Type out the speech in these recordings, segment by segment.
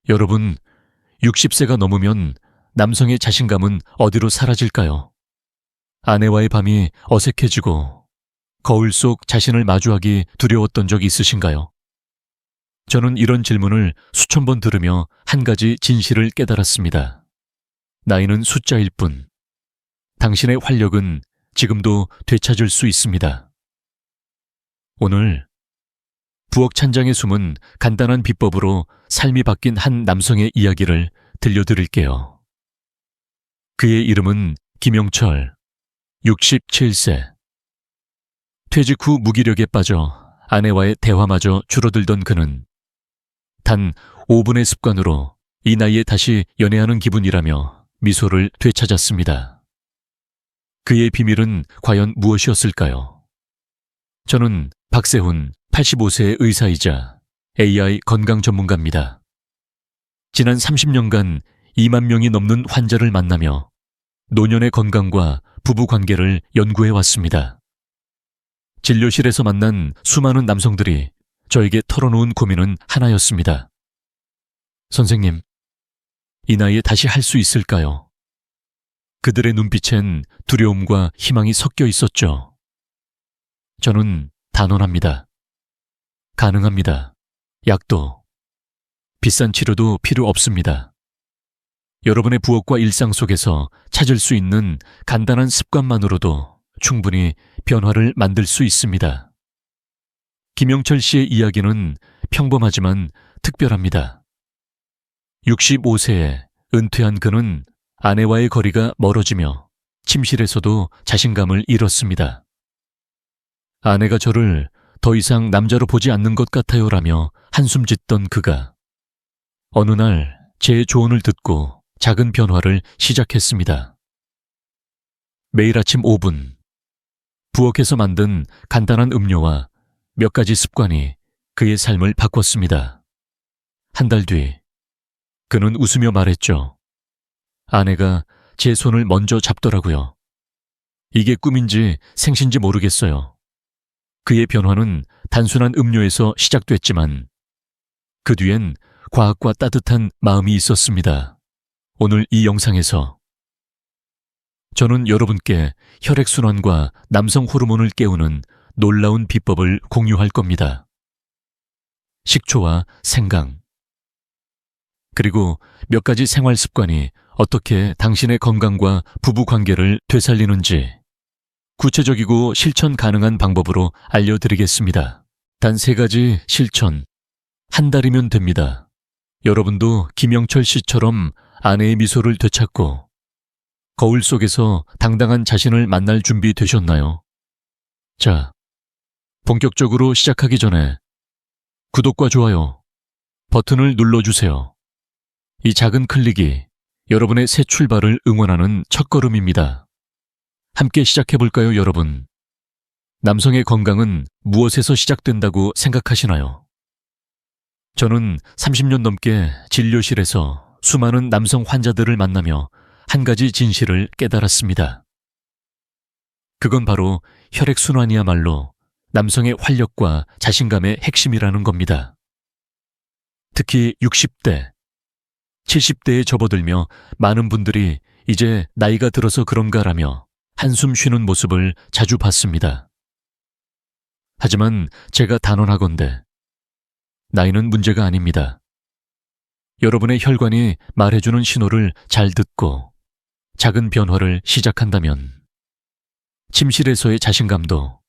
여러분, 60세가 넘으면 남성의 자신감은 어디로 사라질까요? 아내와의 밤이 어색해지고 거울 속 자신을 마주하기 두려웠던 적 있으신가요? 저는 이런 질문을 수천 번 들으며 한 가지 진실을 깨달았습니다. 나이는 숫자일 뿐, 당신의 활력은 지금도 되찾을 수 있습니다. 오늘 부엌 찬장에 숨은 간단한 비법으로 삶이 바뀐 한 남성의 이야기를 들려드릴게요. 그의 이름은 김영철, 67세. 퇴직 후 무기력에 빠져 아내와의 대화마저 줄어들던 그는 단 5분의 습관으로 이 나이에 다시 연애하는 기분이라며 미소를 되찾았습니다. 그의 비밀은 과연 무엇이었을까요? 저는 박세훈, 85세의 의사이자 AI 건강 전문가입니다. 지난 30년간 2만 명이 넘는 환자를 만나며 노년의 건강과 부부 관계를 연구해 왔습니다. 진료실에서 만난 수많은 남성들이 저에게 털어놓은 고민은 하나였습니다. 선생님, 이 나이에 다시 할 수 있을까요? 그들의 눈빛엔 두려움과 희망이 섞여 있었죠. 저는 단언합니다. 가능합니다. 약도, 비싼 치료도 필요 없습니다. 여러분의 부엌과 일상 속에서 찾을 수 있는 간단한 습관만으로도 충분히 변화를 만들 수 있습니다. 김영철 씨의 이야기는 평범하지만 특별합니다. 65세에 은퇴한 그는 아내와의 거리가 멀어지며 침실에서도 자신감을 잃었습니다. 아내가 저를 더 이상 남자로 보지 않는 것 같아요라며 한숨 짓던 그가 어느 날 제 조언을 듣고 작은 변화를 시작했습니다. 매일 아침 5분, 부엌에서 만든 간단한 음료와 몇 가지 습관이 그의 삶을 바꿨습니다. 한 달 뒤, 그는 웃으며 말했죠. 아내가 제 손을 먼저 잡더라고요. 이게 꿈인지 생신지 모르겠어요. 그의 변화는 단순한 음료에서 시작됐지만 그 뒤엔 과학과 따뜻한 마음이 있었습니다. 오늘 이 영상에서 저는 여러분께 혈액순환과 남성 호르몬을 깨우는 놀라운 비법을 공유할 겁니다. 식초와 생강, 그리고 몇 가지 생활 습관이 어떻게 당신의 건강과 부부 관계를 되살리는지 구체적이고 실천 가능한 방법으로 알려드리겠습니다. 단 3가지 실천, 한 달이면 됩니다. 여러분도 김영철 씨처럼 아내의 미소를 되찾고 거울 속에서 당당한 자신을 만날 준비 되셨나요? 자, 본격적으로 시작하기 전에 구독과 좋아요 버튼을 눌러주세요. 이 작은 클릭이 여러분의 새 출발을 응원하는 첫걸음입니다. 함께 시작해볼까요, 여러분? 남성의 건강은 무엇에서 시작된다고 생각하시나요? 저는 30년 넘게 진료실에서 수많은 남성 환자들을 만나며 한 가지 진실을 깨달았습니다. 그건 바로 혈액순환이야말로 남성의 활력과 자신감의 핵심이라는 겁니다. 특히 60대, 70대에 접어들며 많은 분들이 이제 나이가 들어서 그런가라며 한숨 쉬는 모습을 자주 봤습니다. 하지만 제가 단언하건대 나이는 문제가 아닙니다. 여러분의 혈관이 말해주는 신호를 잘 듣고 작은 변화를 시작한다면 침실에서의 자신감도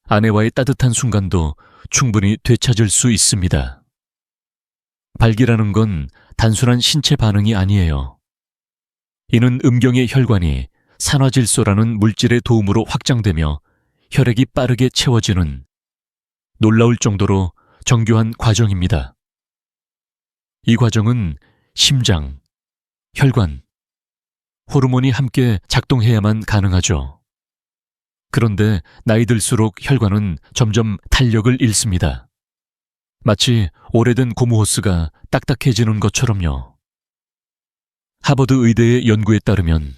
아내와의 따뜻한 순간도 충분히 되찾을 수 있습니다. 발기라는 건 단순한 신체 반응이 아니에요. 이는 음경의 혈관이 산화질소라는 물질의 도움으로 확장되며 혈액이 빠르게 채워지는 놀라울 정도로 정교한 과정입니다. 이 과정은 심장, 혈관, 호르몬이 함께 작동해야만 가능하죠. 그런데 나이 들수록 혈관은 점점 탄력을 잃습니다. 마치 오래된 고무호스가 딱딱해지는 것처럼요. 하버드 의대의 연구에 따르면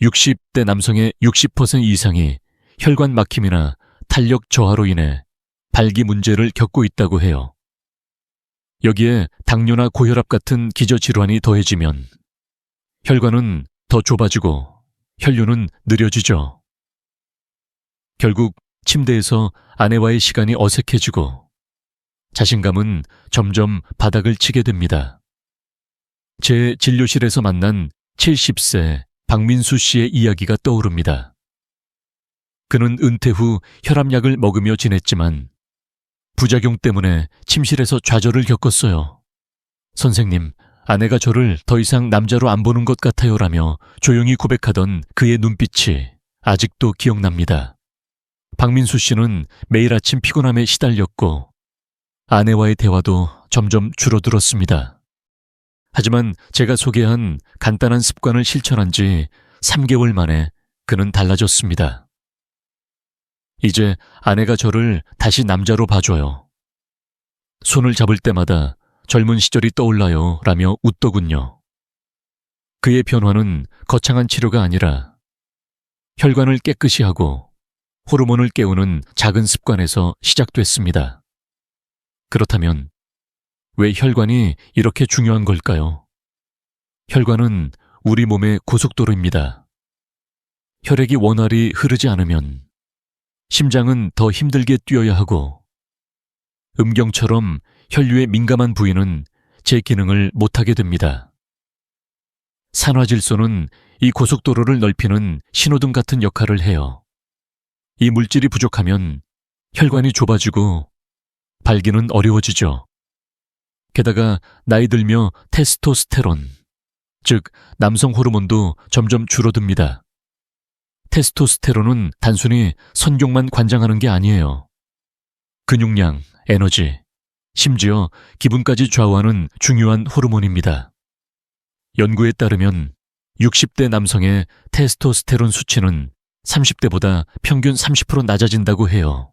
60대 남성의 60% 이상이 혈관 막힘이나 탄력 저하로 인해 발기 문제를 겪고 있다고 해요. 여기에 당뇨나 고혈압 같은 기저질환이 더해지면 혈관은 더 좁아지고 혈류는 느려지죠. 결국 침대에서 아내와의 시간이 어색해지고 자신감은 점점 바닥을 치게 됩니다. 제 진료실에서 만난 70세 박민수 씨의 이야기가 떠오릅니다. 그는 은퇴 후 혈압약을 먹으며 지냈지만 부작용 때문에 침실에서 좌절을 겪었어요. 선생님, 아내가 저를 더 이상 남자로 안 보는 것 같아요라며 조용히 고백하던 그의 눈빛이 아직도 기억납니다. 박민수 씨는 매일 아침 피곤함에 시달렸고 아내와의 대화도 점점 줄어들었습니다. 하지만 제가 소개한 간단한 습관을 실천한 지 3개월 만에 그는 달라졌습니다. 이제 아내가 저를 다시 남자로 봐줘요. 손을 잡을 때마다 젊은 시절이 떠올라요 라며 웃더군요. 그의 변화는 거창한 치료가 아니라 혈관을 깨끗이 하고 호르몬을 깨우는 작은 습관에서 시작됐습니다. 그렇다면 왜 혈관이 이렇게 중요한 걸까요? 혈관은 우리 몸의 고속도로입니다. 혈액이 원활히 흐르지 않으면 심장은 더 힘들게 뛰어야 하고 음경처럼 혈류에 민감한 부위는 제 기능을 못하게 됩니다. 산화질소는 이 고속도로를 넓히는 신호등 같은 역할을 해요. 이 물질이 부족하면 혈관이 좁아지고 발기는 어려워지죠. 게다가 나이 들며 테스토스테론, 즉 남성 호르몬도 점점 줄어듭니다. 테스토스테론은 단순히 선경만 관장하는 게 아니에요. 근육량, 에너지, 심지어 기분까지 좌우하는 중요한 호르몬입니다. 연구에 따르면 60대 남성의 테스토스테론 수치는 30대보다 평균 30% 낮아진다고 해요.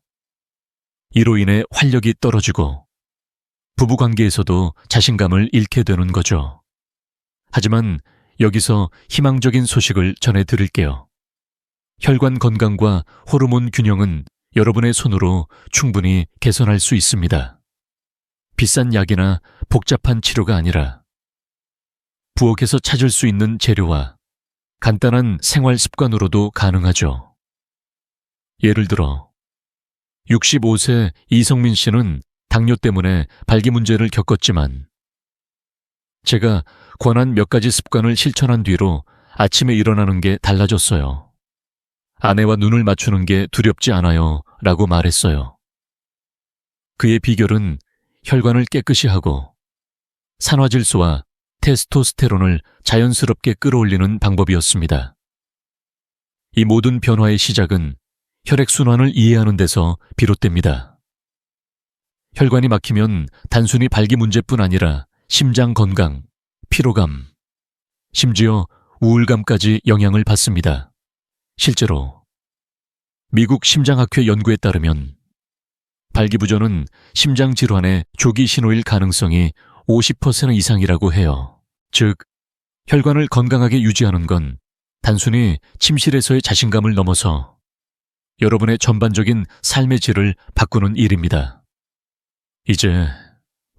이로 인해 활력이 떨어지고 부부관계에서도 자신감을 잃게 되는 거죠. 하지만 여기서 희망적인 소식을 전해드릴게요. 혈관 건강과 호르몬 균형은 여러분의 손으로 충분히 개선할 수 있습니다. 비싼 약이나 복잡한 치료가 아니라 부엌에서 찾을 수 있는 재료와 간단한 생활 습관으로도 가능하죠. 예를 들어 65세 이성민 씨는 당뇨 때문에 발기 문제를 겪었지만 제가 권한 몇 가지 습관을 실천한 뒤로 아침에 일어나는 게 달라졌어요. 아내와 눈을 맞추는 게 두렵지 않아요 라고 말했어요. 그의 비결은 혈관을 깨끗이 하고 산화질소와 테스토스테론을 자연스럽게 끌어올리는 방법이었습니다. 이 모든 변화의 시작은 혈액순환을 이해하는 데서 비롯됩니다. 혈관이 막히면 단순히 발기 문제뿐 아니라 심장 건강, 피로감, 심지어 우울감까지 영향을 받습니다. 실제로 미국 심장학회 연구에 따르면 발기부전은 심장 질환의 조기 신호일 가능성이 50% 이상이라고 해요. 즉, 혈관을 건강하게 유지하는 건 단순히 침실에서의 자신감을 넘어서 여러분의 전반적인 삶의 질을 바꾸는 일입니다. 이제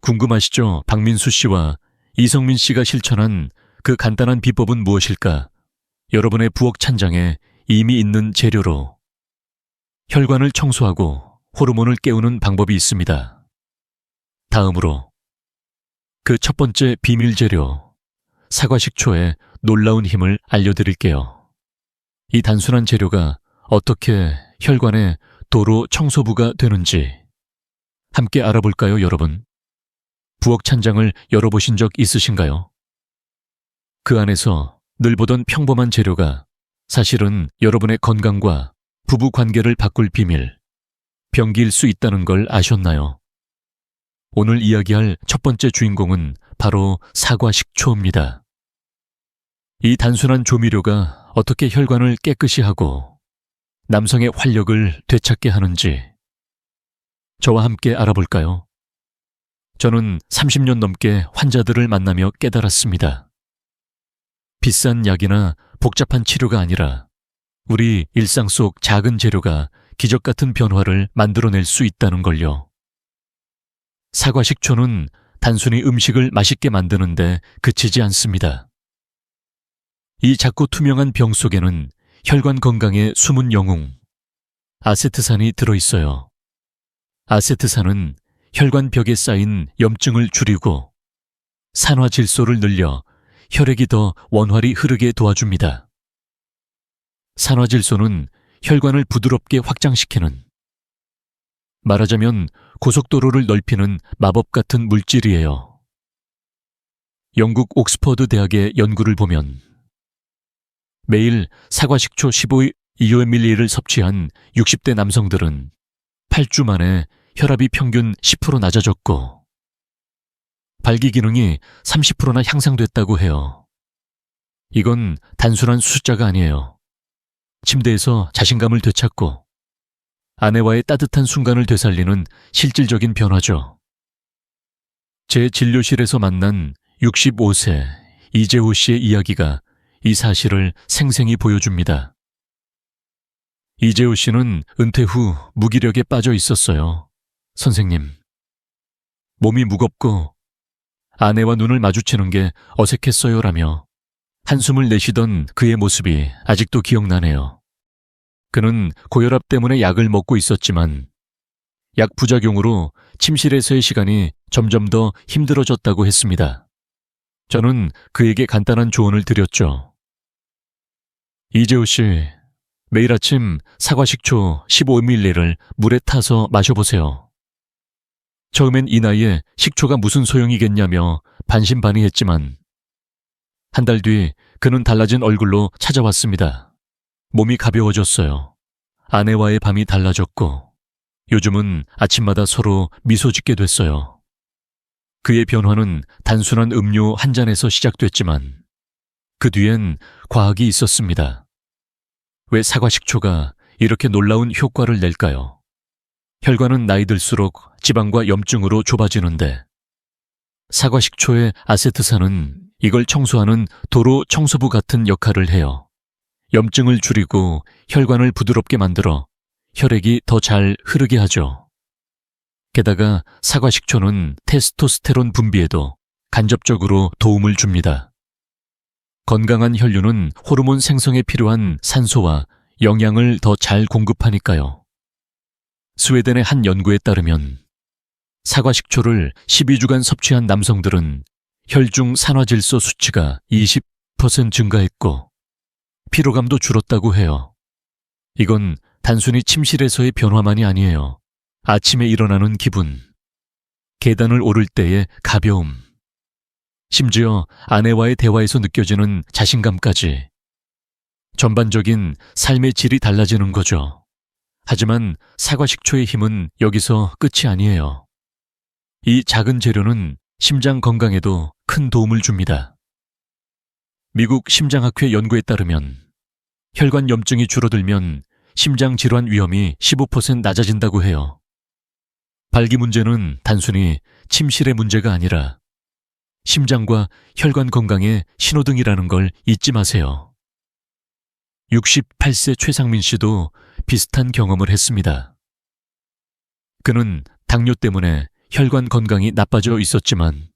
궁금하시죠? 박민수 씨와 이성민 씨가 실천한 그 간단한 비법은 무엇일까? 여러분의 부엌 찬장에 이미 있는 재료로 혈관을 청소하고 호르몬을 깨우는 방법이 있습니다. 다음으로 그 첫 번째 비밀 재료, 사과식초의 놀라운 힘을 알려드릴게요. 이 단순한 재료가 어떻게 혈관의 도로 청소부가 되는지 함께 알아볼까요, 여러분? 부엌 찬장을 열어보신 적 있으신가요? 그 안에서 늘 보던 평범한 재료가 사실은 여러분의 건강과 부부 관계를 바꿀 비밀, 병기일 수 있다는 걸 아셨나요? 오늘 이야기할 첫 번째 주인공은 바로 사과 식초입니다. 이 단순한 조미료가 어떻게 혈관을 깨끗이 하고 남성의 활력을 되찾게 하는지 저와 함께 알아볼까요? 저는 30년 넘게 환자들을 만나며 깨달았습니다. 비싼 약이나 복잡한 치료가 아니라 우리 일상 속 작은 재료가 기적 같은 변화를 만들어낼 수 있다는 걸요. 사과 식초는 단순히 음식을 맛있게 만드는데 그치지 않습니다. 이 작고 투명한 병 속에는 혈관 건강의 숨은 영웅, 아세트산이 들어있어요. 아세트산은 혈관 벽에 쌓인 염증을 줄이고 산화 질소를 늘려 혈액이 더 원활히 흐르게 도와줍니다. 산화 질소는 혈관을 부드럽게 확장시키는, 말하자면 고속도로를 넓히는 마법 같은 물질이에요. 영국 옥스퍼드 대학의 연구를 보면 매일 사과 식초 15ml를 섭취한 60대 남성들은 8주 만에 혈압이 평균 10% 낮아졌고 발기 기능이 30%나 향상됐다고 해요. 이건 단순한 숫자가 아니에요. 침대에서 자신감을 되찾고 아내와의 따뜻한 순간을 되살리는 실질적인 변화죠. 제 진료실에서 만난 65세 이재호 씨의 이야기가 이 사실을 생생히 보여줍니다. 이재호 씨는 은퇴 후 무기력에 빠져 있었어요. 선생님, 몸이 무겁고 아내와 눈을 마주치는 게 어색했어요라며 한숨을 내쉬던 그의 모습이 아직도 기억나네요. 그는 고혈압 때문에 약을 먹고 있었지만 약 부작용으로 침실에서의 시간이 점점 더 힘들어졌다고 했습니다. 저는 그에게 간단한 조언을 드렸죠. 이재호 씨, 매일 아침 사과 식초 15ml를 물에 타서 마셔보세요. 처음엔 이 나이에 식초가 무슨 소용이겠냐며 반신반의했지만 한 달 뒤 그는 달라진 얼굴로 찾아왔습니다. 몸이 가벼워졌어요. 아내와의 밤이 달라졌고 요즘은 아침마다 서로 미소 짓게 됐어요. 그의 변화는 단순한 음료 한 잔에서 시작됐지만 그 뒤엔 과학이 있었습니다. 왜 사과 식초가 이렇게 놀라운 효과를 낼까요? 혈관은 나이 들수록 지방과 염증으로 좁아지는데 사과 식초의 아세트산은 이걸 청소하는 도로 청소부 같은 역할을 해요. 염증을 줄이고 혈관을 부드럽게 만들어 혈액이 더 잘 흐르게 하죠. 게다가 사과 식초는 테스토스테론 분비에도 간접적으로 도움을 줍니다. 건강한 혈류는 호르몬 생성에 필요한 산소와 영양을 더 잘 공급하니까요. 스웨덴의 한 연구에 따르면 사과 식초를 12주간 섭취한 남성들은 혈중 산화질소 수치가 20% 증가했고 피로감도 줄었다고 해요. 이건 단순히 침실에서의 변화만이 아니에요. 아침에 일어나는 기분, 계단을 오를 때의 가벼움, 심지어 아내와의 대화에서 느껴지는 자신감까지 전반적인 삶의 질이 달라지는 거죠. 하지만 사과 식초의 힘은 여기서 끝이 아니에요. 이 작은 재료는 심장 건강에도 큰 도움을 줍니다. 미국 심장학회 연구에 따르면 혈관 염증이 줄어들면 심장 질환 위험이 15% 낮아진다고 해요. 발기 문제는 단순히 침실의 문제가 아니라 심장과 혈관 건강의 신호등이라는 걸 잊지 마세요. 68세 최상민 씨도 비슷한 경험을 했습니다. 그는 당뇨 때문에 혈관 건강이 나빠져 있었지만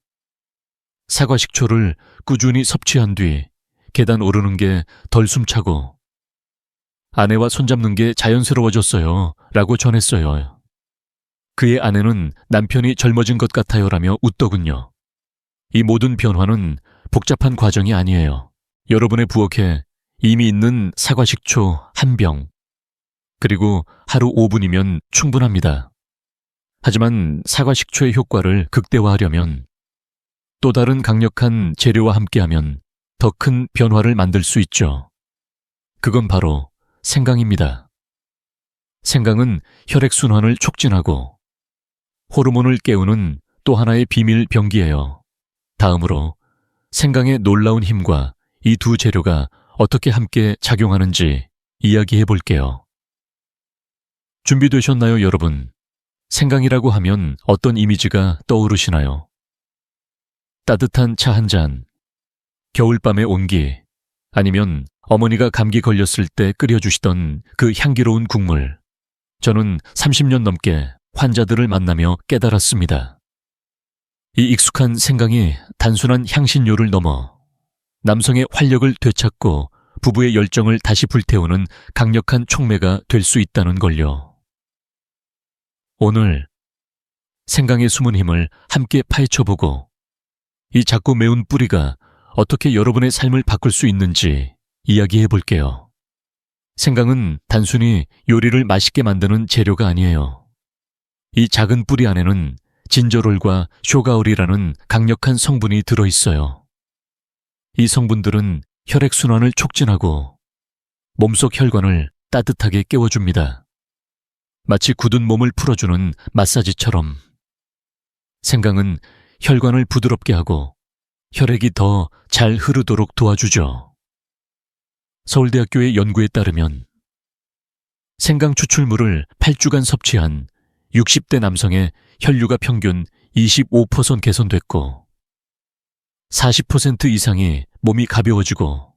사과 식초를 꾸준히 섭취한 뒤 계단 오르는 게 덜 숨차고 아내와 손잡는 게 자연스러워졌어요 라고 전했어요. 그의 아내는 남편이 젊어진 것 같아요 라며 웃더군요. 이 모든 변화는 복잡한 과정이 아니에요. 여러분의 부엌에 이미 있는 사과 식초 한 병, 그리고 하루 5분이면 충분합니다. 하지만 사과 식초의 효과를 극대화하려면 또 다른 강력한 재료와 함께하면 더 큰 변화를 만들 수 있죠. 그건 바로 생강입니다. 생강은 혈액순환을 촉진하고 호르몬을 깨우는 또 하나의 비밀 병기예요. 다음으로 생강의 놀라운 힘과 이 두 재료가 어떻게 함께 작용하는지 이야기해 볼게요. 준비되셨나요, 여러분? 생강이라고 하면 어떤 이미지가 떠오르시나요? 따뜻한 차 한 잔, 겨울밤의 온기, 아니면 어머니가 감기 걸렸을 때 끓여주시던 그 향기로운 국물. 저는 30년 넘게 환자들을 만나며 깨달았습니다. 이 익숙한 생강이 단순한 향신료를 넘어 남성의 활력을 되찾고 부부의 열정을 다시 불태우는 강력한 촉매가 될 수 있다는 걸요. 오늘 생강의 숨은 힘을 함께 파헤쳐보고 이 작고 매운 뿌리가 어떻게 여러분의 삶을 바꿀 수 있는지 이야기해 볼게요. 생강은 단순히 요리를 맛있게 만드는 재료가 아니에요. 이 작은 뿌리 안에는 진저롤과 쇼가올이라는 강력한 성분이 들어있어요. 이 성분들은 혈액순환을 촉진하고 몸속 혈관을 따뜻하게 깨워줍니다. 마치 굳은 몸을 풀어주는 마사지처럼 생강은 혈관을 부드럽게 하고 혈액이 더 잘 흐르도록 도와주죠. 서울대학교의 연구에 따르면 생강 추출물을 8주간 섭취한 60대 남성의 혈류가 평균 25% 개선됐고 40% 이상이 몸이 가벼워지고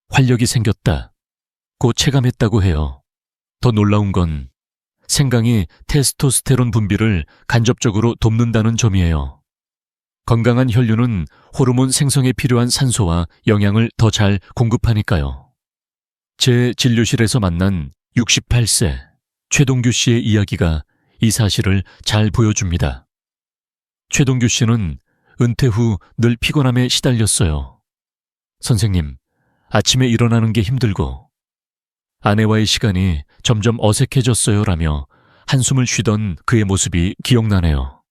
활력이 생겼다고 체감했다고 해요. 더 놀라운 건 생강이 테스토스테론 분비를 간접적으로 돕는다는 점이에요. 건강한 혈류는 호르몬 생성에 필요한 산소와 영양을 더 잘 공급하니까요. 제 진료실에서 만난 68세 최동규 씨의 이야기가 이 사실을 잘 보여줍니다. 최동규 씨는 은퇴 후 늘 피곤함에 시달렸어요. 선생님, 아침에 일어나는 게 힘들고 아내와의 시간이 점점 어색해졌어요 라며 한숨을 쉬던 그의 모습이 기억나네요.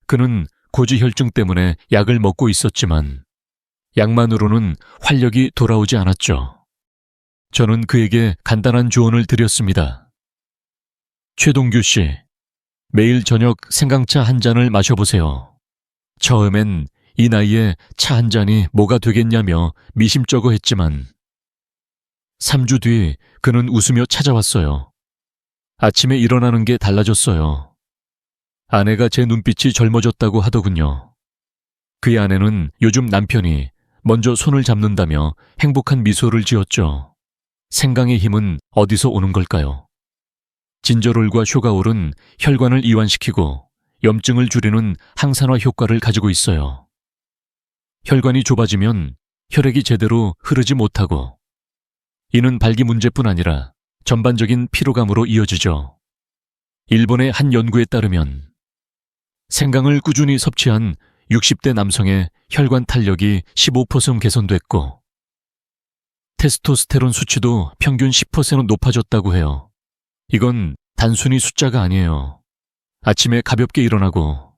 그는 고지혈증 때문에 약을 먹고 있었지만 약만으로는 활력이 돌아오지 않았죠. 저는 그에게 간단한 조언을 드렸습니다. 최동규 씨, 매일 저녁 생강차 한 잔을 마셔보세요. 처음엔 이 나이에 차 한 잔이 뭐가 되겠냐며 미심쩍어 했지만 3주 뒤 그는 웃으며 찾아왔어요. 아침에 일어나는 게 달라졌어요. 아내가 제 눈빛이 젊어졌다고 하더군요. 그의 아내는 요즘 남편이 먼저 손을 잡는다며 행복한 미소를 지었죠. 생강의 힘은 어디서 오는 걸까요? 진저롤과 쇼가올은 혈관을 이완시키고 염증을 줄이는 항산화 효과를 가지고 있어요. 혈관이 좁아지면 혈액이 제대로 흐르지 못하고 이는 발기 문제뿐 아니라 전반적인 피로감으로 이어지죠. 일본의 한 연구에 따르면 생강을 꾸준히 섭취한 60대 남성의 혈관 탄력이 15% 개선됐고 테스토스테론 수치도 평균 10% 높아졌다고 해요. 이건 단순히 숫자가 아니에요. 아침에 가볍게 일어나고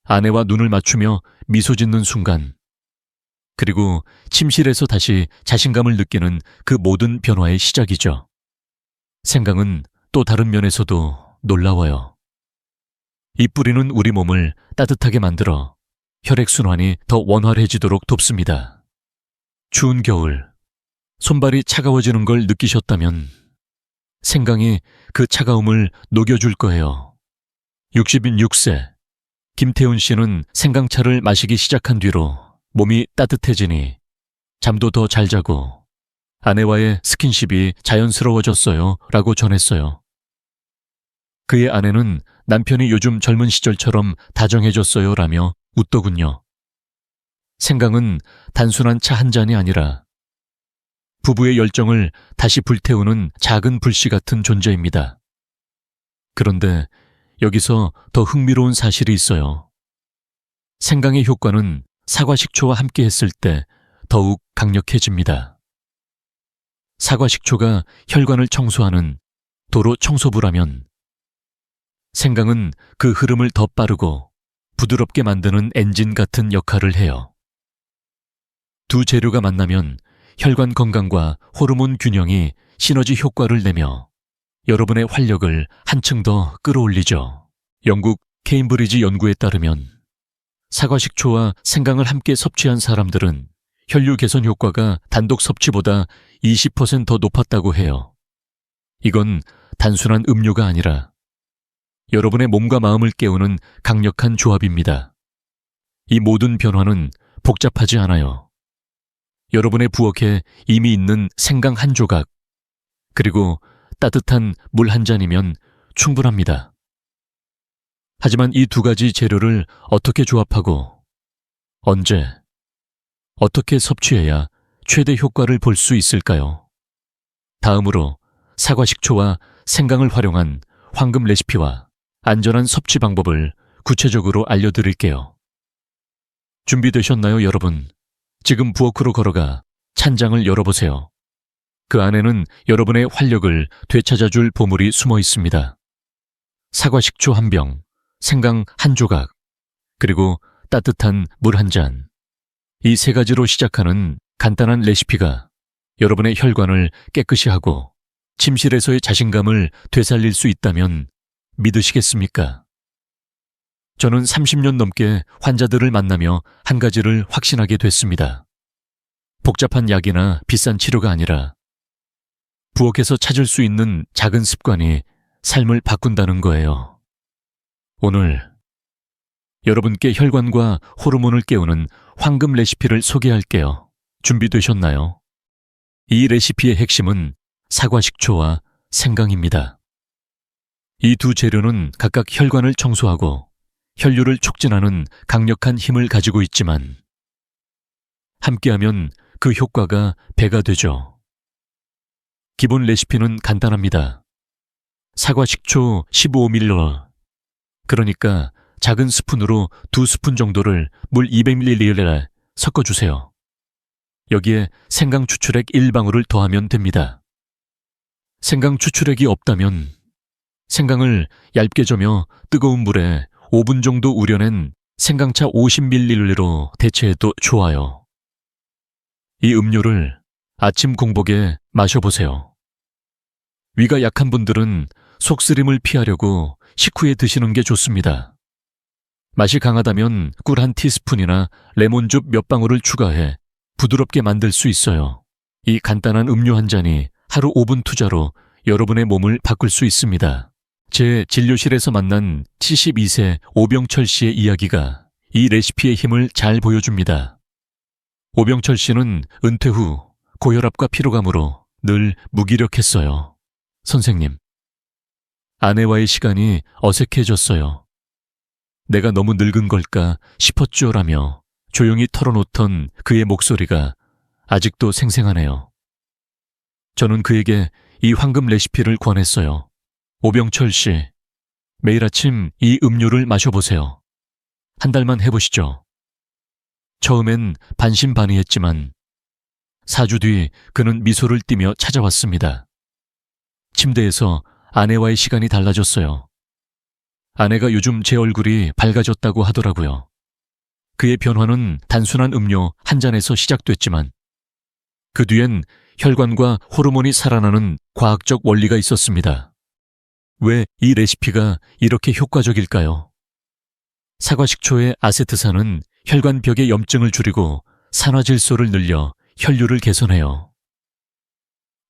아내와 눈을 맞추며 미소 짓는 순간 그리고 침실에서 다시 자신감을 느끼는 그 모든 변화의 시작이죠. 생강은 또 다른 면에서도 놀라워요. 이 뿌리는 우리 몸을 따뜻하게 만들어 혈액순환이 더 원활해지도록 돕습니다. 추운 겨울, 손발이 차가워지는 걸 느끼셨다면 생강이 그 차가움을 녹여줄 거예요. 66세 김태훈 씨는 생강차를 마시기 시작한 뒤로 몸이 따뜻해지니 잠도 더 잘 자고 아내와의 스킨십이 자연스러워졌어요 라고 전했어요. 그의 아내는 남편이 요즘 젊은 시절처럼 다정해졌어요 라며 웃더군요. 생강은 단순한 차 한 잔이 아니라 부부의 열정을 다시 불태우는 작은 불씨 같은 존재입니다. 그런데 여기서 더 흥미로운 사실이 있어요. 생강의 효과는 사과 식초와 함께 했을 때 더욱 강력해집니다. 사과 식초가 혈관을 청소하는 도로 청소부라면 생강은 그 흐름을 더 빠르고 부드럽게 만드는 엔진 같은 역할을 해요. 두 재료가 만나면 혈관 건강과 호르몬 균형이 시너지 효과를 내며 여러분의 활력을 한층 더 끌어올리죠. 영국 케임브리지 연구에 따르면 사과 식초와 생강을 함께 섭취한 사람들은 혈류 개선 효과가 단독 섭취보다 20% 더 높았다고 해요. 이건 단순한 음료가 아니라 여러분의 몸과 마음을 깨우는 강력한 조합입니다. 이 모든 변화는 복잡하지 않아요. 여러분의 부엌에 이미 있는 생강 한 조각, 그리고 따뜻한 물 한 잔이면 충분합니다. 하지만 이 두 가지 재료를 어떻게 조합하고 언제, 어떻게 섭취해야 최대 효과를 볼 수 있을까요? 다음으로 사과식초와 생강을 활용한 황금 레시피와 안전한 섭취 방법을 구체적으로 알려드릴게요. 준비되셨나요, 여러분? 지금 부엌으로 걸어가 찬장을 열어보세요. 그 안에는 여러분의 활력을 되찾아줄 보물이 숨어 있습니다. 사과식초 한 병, 생강 한 조각, 그리고 따뜻한 물 한 잔. 이 세 가지로 시작하는 간단한 레시피가 여러분의 혈관을 깨끗이 하고 침실에서의 자신감을 되살릴 수 있다면 믿으시겠습니까? 저는 30년 넘게 환자들을 만나며 한 가지를 확신하게 됐습니다. 복잡한 약이나 비싼 치료가 아니라 부엌에서 찾을 수 있는 작은 습관이 삶을 바꾼다는 거예요. 오늘 여러분께 혈관과 호르몬을 깨우는 황금 레시피를 소개할게요. 준비되셨나요? 이 레시피의 핵심은 사과식초와 생강입니다. 이 두 재료는 각각 혈관을 청소하고 혈류를 촉진하는 강력한 힘을 가지고 있지만 함께하면 그 효과가 배가 되죠. 기본 레시피는 간단합니다. 사과식초 15ml, 그러니까 작은 스푼으로 2스푼 정도를 물 200ml에 섞어주세요. 여기에 생강 추출액 1방울을 더하면 됩니다. 생강 추출액이 없다면 생강을 얇게 저며 뜨거운 물에 5분 정도 우려낸 생강차 50ml로 대체해도 좋아요. 이 음료를 아침 공복에 마셔보세요. 위가 약한 분들은 속쓰림을 피하려고 식후에 드시는 게 좋습니다. 맛이 강하다면 꿀 한 티스푼이나 레몬즙 몇 방울을 추가해 부드럽게 만들 수 있어요. 이 간단한 음료 한 잔이 하루 5분 투자로 여러분의 몸을 바꿀 수 있습니다. 제 진료실에서 만난 72세 오병철 씨의 이야기가 이 레시피의 힘을 잘 보여줍니다. 오병철 씨는 은퇴 후 고혈압과 피로감으로 늘 무기력했어요. 선생님, 아내와의 시간이 어색해졌어요. 내가 너무 늙은 걸까 싶었죠라며 조용히 털어놓던 그의 목소리가 아직도 생생하네요. 저는 그에게 이 황금 레시피를 권했어요. 오병철 씨, 매일 아침 이 음료를 마셔보세요. 한 달만 해보시죠. 처음엔 반신반의했지만 4주 뒤 그는 미소를 띠며 찾아왔습니다. 침대에서 아내와의 시간이 달라졌어요. 아내가 요즘 제 얼굴이 밝아졌다고 하더라고요. 그의 변화는 단순한 음료 한 잔에서 시작됐지만 그 뒤엔 혈관과 호르몬이 살아나는 과학적 원리가 있었습니다. 왜 이 레시피가 이렇게 효과적일까요? 사과식초의 아세트산은 혈관벽의 염증을 줄이고 산화질소를 늘려 혈류를 개선해요.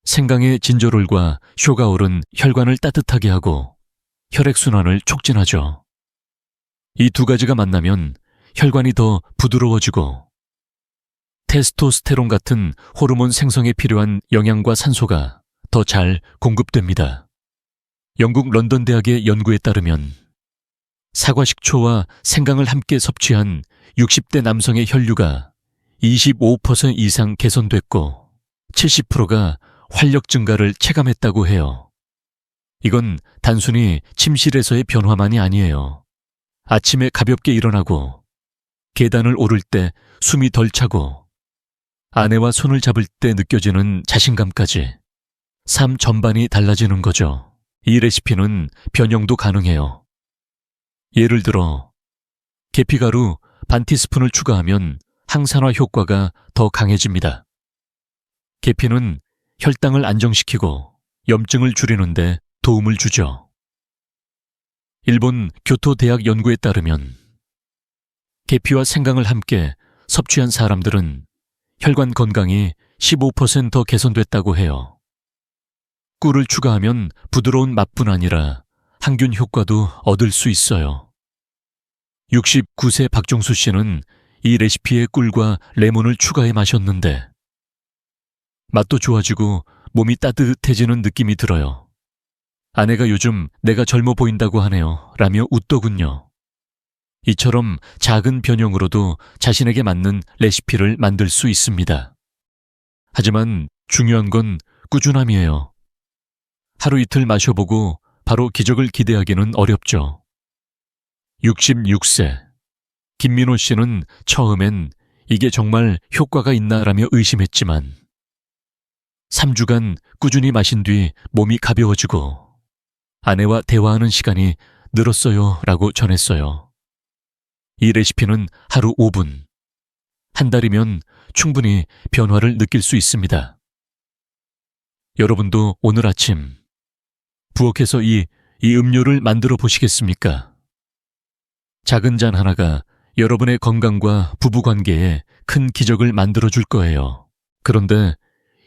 생강의 진저롤과 쇼가올은 혈관을 따뜻하게 하고 혈액순환을 촉진하죠. 이 두 가지가 만나면 혈관이 더 부드러워지고 테스토스테론 같은 호르몬 생성에 필요한 영양과 산소가 더 잘 공급됩니다. 영국 런던 대학의 연구에 따르면 사과식초와 생강을 함께 섭취한 60대 남성의 혈류가 25% 이상 개선됐고 70%가 활력 증가를 체감했다고 해요. 이건 단순히 침실에서의 변화만이 아니에요. 아침에 가볍게 일어나고 계단을 오를 때 숨이 덜 차고 아내와 손을 잡을 때 느껴지는 자신감까지 삶 전반이 달라지는 거죠. 이 레시피는 변형도 가능해요. 예를 들어 계피가루 반 티스푼을 추가하면 항산화 효과가 더 강해집니다. 계피는 혈당을 안정시키고 염증을 줄이는데 도움을 주죠. 일본 교토대학 연구에 따르면 계피와 생강을 함께 섭취한 사람들은 혈관 건강이 15% 개선됐다고 해요. 꿀을 추가하면 부드러운 맛뿐 아니라 항균 효과도 얻을 수 있어요. 69세 박종수 씨는 이 레시피에 꿀과 레몬을 추가해 마셨는데 맛도 좋아지고 몸이 따뜻해지는 느낌이 들어요. 아내가 요즘 내가 젊어 보인다고 하네요 라며 웃더군요. 이처럼 작은 변형으로도 자신에게 맞는 레시피를 만들 수 있습니다. 하지만 중요한 건 꾸준함이에요. 하루 이틀 마셔보고 바로 기적을 기대하기는 어렵죠. 66세. 김민호 씨는 처음엔 이게 정말 효과가 있나라며 의심했지만 3주간 꾸준히 마신 뒤 몸이 가벼워지고 아내와 대화하는 시간이 늘었어요 라고 전했어요. 이 레시피는 하루 5분, 한 달이면 충분히 변화를 느낄 수 있습니다. 여러분도 오늘 아침 부엌에서 이 음료를 만들어 보시겠습니까? 작은 잔 하나가 여러분의 건강과 부부관계에 큰 기적을 만들어 줄 거예요. 그런데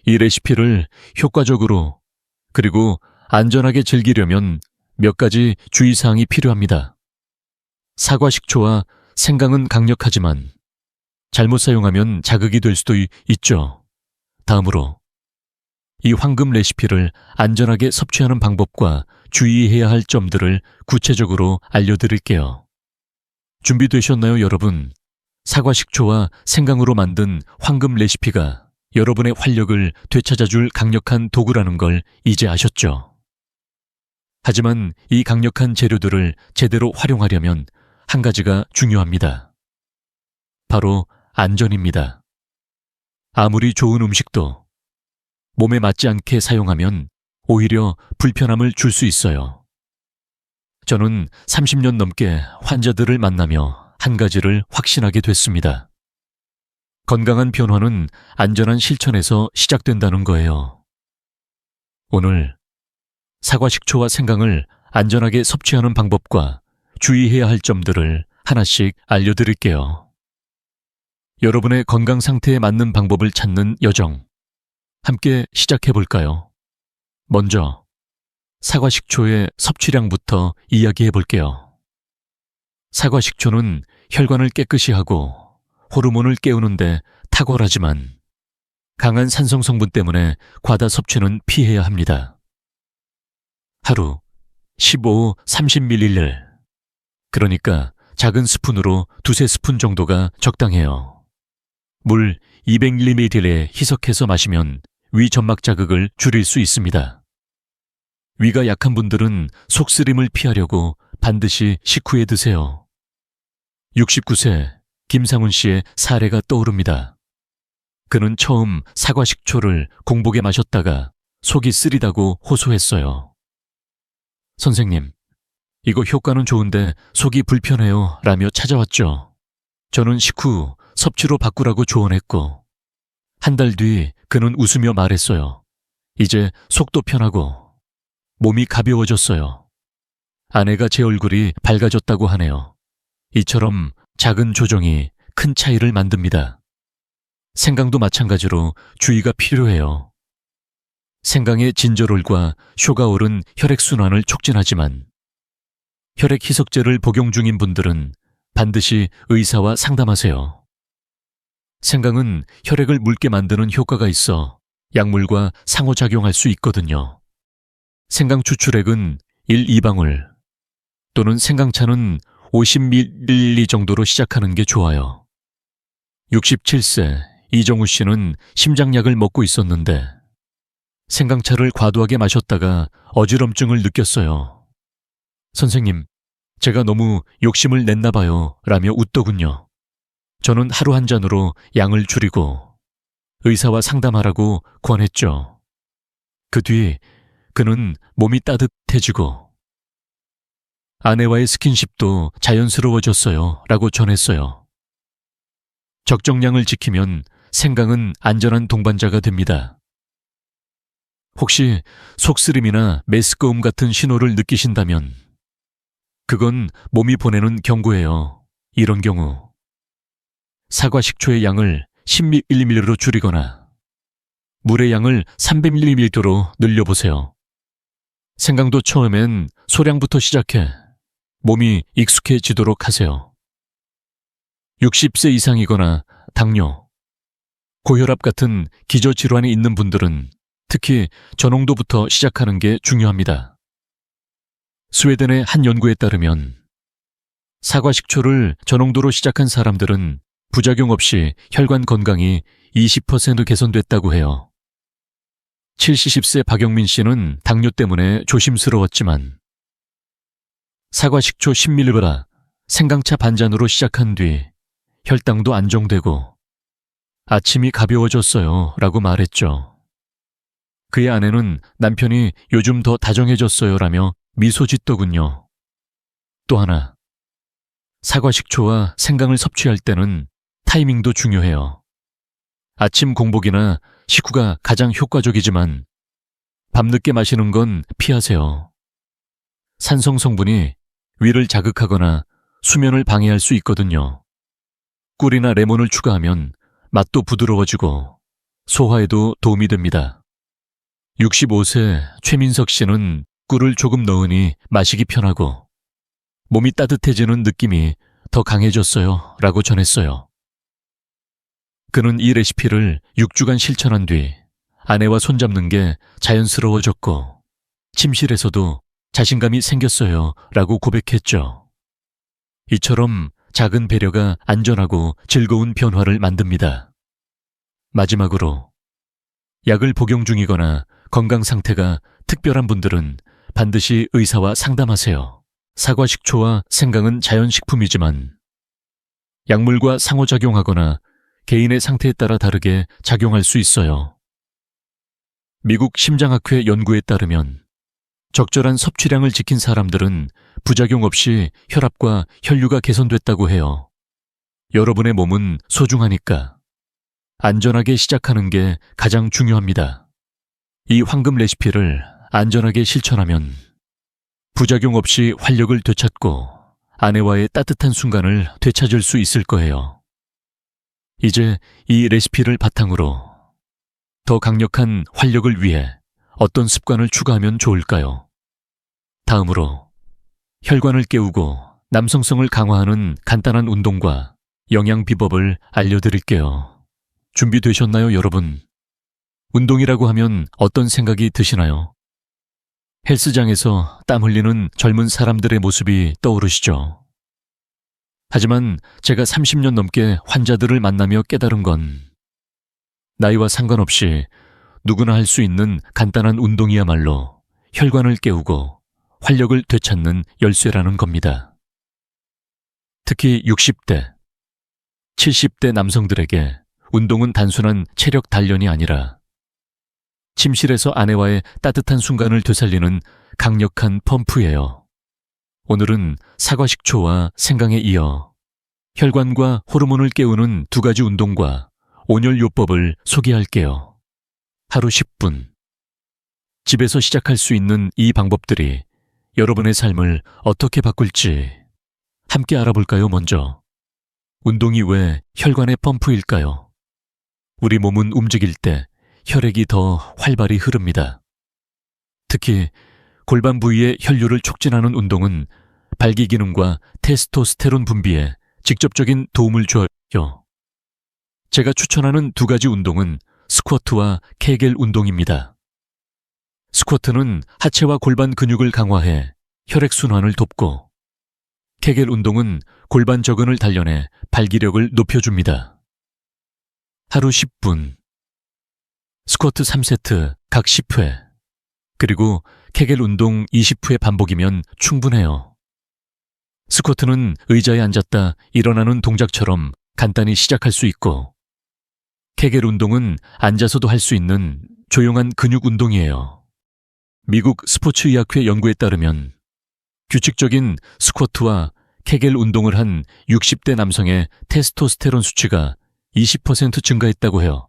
이 레시피를 효과적으로 그리고 안전하게 즐기려면 몇 가지 주의사항이 필요합니다. 사과 식초와 생강은 강력하지만 잘못 사용하면 자극이 될 수도 있죠. 다음으로 이 황금 레시피를 안전하게 섭취하는 방법과 주의해야 할 점들을 구체적으로 알려드릴게요. 준비되셨나요, 여러분? 사과 식초와 생강으로 만든 황금 레시피가 여러분의 활력을 되찾아줄 강력한 도구라는 걸 이제 아셨죠? 하지만 이 강력한 재료들을 제대로 활용하려면 한 가지가 중요합니다. 바로 안전입니다. 아무리 좋은 음식도 몸에 맞지 않게 사용하면 오히려 불편함을 줄 수 있어요. 저는 30년 넘게 환자들을 만나며 한 가지를 확신하게 됐습니다. 건강한 변화는 안전한 실천에서 시작된다는 거예요. 오늘 사과 식초와 생강을 안전하게 섭취하는 방법과 주의해야 할 점들을 하나씩 알려드릴게요. 여러분의 건강 상태에 맞는 방법을 찾는 여정, 함께 시작해볼까요? 먼저 사과 식초의 섭취량부터 이야기해 볼게요. 사과 식초는 혈관을 깨끗이 하고 호르몬을 깨우는데 탁월하지만 강한 산성 성분 때문에 과다 섭취는 피해야 합니다. 하루 15-30ml, 그러니까 작은 스푼으로 두세 스푼 정도가 적당해요. 물 200ml에 희석해서 마시면 위 점막 자극을 줄일 수 있습니다. 위가 약한 분들은 속쓰림을 피하려고 반드시 식후에 드세요. 69세 김상훈 씨의 사례가 떠오릅니다. 그는 처음 사과 식초를 공복에 마셨다가 속이 쓰리다고 호소했어요. 선생님, 이거 효과는 좋은데 속이 불편해요 라며 찾아왔죠. 저는 식후 섭취로 바꾸라고 조언했고 한 달 뒤 그는 웃으며 말했어요. 이제 속도 편하고 몸이 가벼워졌어요. 아내가 제 얼굴이 밝아졌다고 하네요. 이처럼 작은 조정이 큰 차이를 만듭니다. 생강도 마찬가지로 주의가 필요해요. 생강의 진저롤과 쇼가올은 혈액순환을 촉진하지만 혈액 희석제를 복용 중인 분들은 반드시 의사와 상담하세요. 생강은 혈액을 묽게 만드는 효과가 있어 약물과 상호작용할 수 있거든요. 생강 추출액은 1-2방울 또는 생강차는 50ml 정도로 시작하는 게 좋아요. 67세 이정우 씨는 심장약을 먹고 있었는데 생강차를 과도하게 마셨다가 어지럼증을 느꼈어요. 선생님, 제가 너무 욕심을 냈나 봐요 라며 웃더군요. 저는 하루 한 잔으로 양을 줄이고 의사와 상담하라고 권했죠. 그 뒤 그는 몸이 따뜻해지고 아내와의 스킨십도 자연스러워졌어요 라고 전했어요. 적정량을 지키면 생강은 안전한 동반자가 됩니다. 혹시 속쓰림이나 메스꺼움 같은 신호를 느끼신다면 그건 몸이 보내는 경고예요. 이런 경우 사과 식초의 양을 10ml로 줄이거나 물의 양을 300ml로 늘려보세요. 생강도 처음엔 소량부터 시작해 몸이 익숙해지도록 하세요. 60세 이상이거나 당뇨, 고혈압 같은 기저질환이 있는 분들은 특히 저농도부터 시작하는 게 중요합니다. 스웨덴의 한 연구에 따르면 사과식초를 저농도로 시작한 사람들은 부작용 없이 혈관 건강이 20% 개선됐다고 해요. 70세 박영민 씨는 당뇨 때문에 조심스러웠지만 사과식초 10mg 생강차 반잔으로 시작한 뒤 혈당도 안정되고 아침이 가벼워졌어요 라고 말했죠. 그의 아내는 남편이 요즘 더 다정해졌어요 라며 미소 짓더군요. 또 하나, 사과식초와 생강을 섭취할 때는 타이밍도 중요해요. 아침 공복이나 식후가 가장 효과적이지만 밤늦게 마시는 건 피하세요. 산성 성분이 위를 자극하거나 수면을 방해할 수 있거든요. 꿀이나 레몬을 추가하면 맛도 부드러워지고 소화에도 도움이 됩니다. 65세 최민석 씨는 꿀을 조금 넣으니 마시기 편하고 몸이 따뜻해지는 느낌이 더 강해졌어요 라고 전했어요. 그는 이 레시피를 6주간 실천한 뒤 아내와 손잡는 게 자연스러워졌고 침실에서도 자신감이 생겼어요 라고 고백했죠. 이처럼 작은 배려가 안전하고 즐거운 변화를 만듭니다. 마지막으로 약을 복용 중이거나 건강 상태가 특별한 분들은 반드시 의사와 상담하세요. 사과식초와 생강은 자연식품이지만 약물과 상호작용하거나 개인의 상태에 따라 다르게 작용할 수 있어요. 미국 심장학회 연구에 따르면 적절한 섭취량을 지킨 사람들은 부작용 없이 혈압과 혈류가 개선됐다고 해요. 여러분의 몸은 소중하니까 안전하게 시작하는 게 가장 중요합니다. 이 황금 레시피를 안전하게 실천하면 부작용 없이 활력을 되찾고 아내와의 따뜻한 순간을 되찾을 수 있을 거예요. 이제 이 레시피를 바탕으로 더 강력한 활력을 위해 어떤 습관을 추가하면 좋을까요? 다음으로 혈관을 깨우고 남성성을 강화하는 간단한 운동과 영양 비법을 알려드릴게요. 준비되셨나요, 여러분? 운동이라고 하면 어떤 생각이 드시나요? 헬스장에서 땀 흘리는 젊은 사람들의 모습이 떠오르시죠? 하지만 제가 30년 넘게 환자들을 만나며 깨달은 건 나이와 상관없이 누구나 할 수 있는 간단한 운동이야말로 혈관을 깨우고 활력을 되찾는 열쇠라는 겁니다. 특히 60대, 70대 남성들에게 운동은 단순한 체력 단련이 아니라 침실에서 아내와의 따뜻한 순간을 되살리는 강력한 펌프예요. 오늘은 사과식초와 생강에 이어 혈관과 호르몬을 깨우는 2가지 운동과 온열요법을 소개할게요. 하루 10분. 집에서 시작할 수 있는 이 방법들이 여러분의 삶을 어떻게 바꿀지 함께 알아볼까요? 먼저, 운동이 왜 혈관의 펌프일까요? 우리 몸은 움직일 때 혈액이 더 활발히 흐릅니다. 특히 골반 부위의 혈류를 촉진하는 운동은 발기 기능과 테스토스테론 분비에 직접적인 도움을 줘요. 제가 추천하는 2가지 운동은 스쿼트와 케겔 운동입니다. 스쿼트는 하체와 골반 근육을 강화해 혈액순환을 돕고 케겔 운동은 골반 저근을 단련해 발기력을 높여줍니다. 하루 10분, 스쿼트 3세트 각 10회, 그리고 케겔 운동 20회 반복이면 충분해요. 스쿼트는 의자에 앉았다 일어나는 동작처럼 간단히 시작할 수 있고 케겔 운동은 앉아서도 할 수 있는 조용한 근육 운동이에요. 미국 스포츠의학회 연구에 따르면 규칙적인 스쿼트와 케겔 운동을 한 60대 남성의 테스토스테론 수치가 20% 증가했다고 해요.